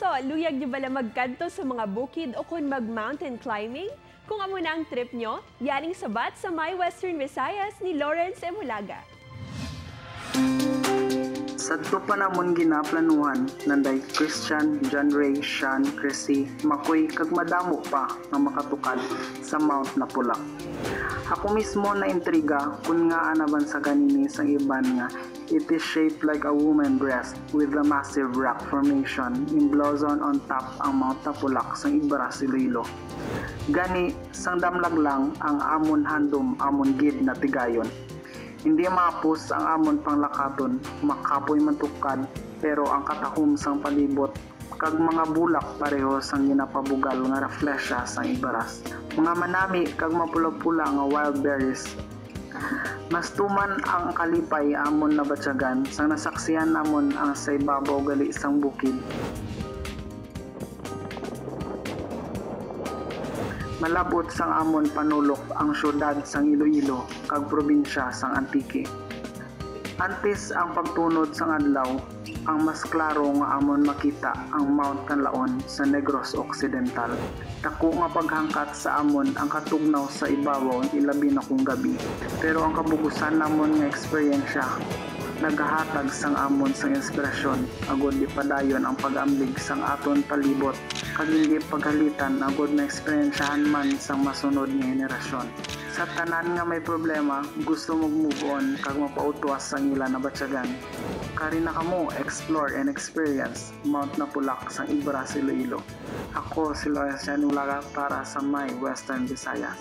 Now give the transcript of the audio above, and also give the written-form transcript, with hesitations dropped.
So, luyag nyo bala magkanto sa mga bukid o kung mag-mountain climbing? Kung amo na ang trip nyo, yaring sabat sa My Western Visayas ni Lawrence Emulaga. Sadto pa namon ginaplanuhan nanday Christian, John Ray, Sean, Chrissy, Makoy kag madamo pa nga makatukad sa Mount Napulak. Ako mismo na intriga kung nga anaban sa ganini sang iban nga it is shaped like a woman breast with a massive rock formation emblazoned on top ang Mount Napulak sang Ibaras, Iloilo. Gani sang damlag lang ang amon handom amon gid na tigayon. Hindi mapos ang amon panglakaton, makapoy mantukad, pero ang katahom sang palibot kag mga bulak pareho sang ginapabugal nga reflesya sang Ibaras. Mga manami kag mapula-pula nga wild berries. Mas tuman ang kalipay amon na batyagan sang nasaksihan namon ang sa ibabaw gali sang bukid. Malabot sang amon panulok ang syudad sang Iloilo kag probinsya sang Antique. Antes ang pagtunod sang adlaw, ang mas klaro nga amon makita ang Mount Canlaon sa Negros Occidental. Dako nga paghangkat sa amon ang katugnaw sa ibabaw ilabi na kung gabi. Pero ang kabugusan namon nga eksperyensya nagahatag sang amon sang inspirasyon agod di padayon ang pag-ambig sang aton palibot kag hindi paghalitan agod na eksperyensyahan man sang masunod nga henerasyon. Sa tanan nga may problema, gusto mag-move on kag mapautuas sang ila na batyagan. Kari na kamo explore and experience Mount Napulak sang Ibaras, Iloilo. Ako si Lawrence Emulaga para sa My Western Visayas.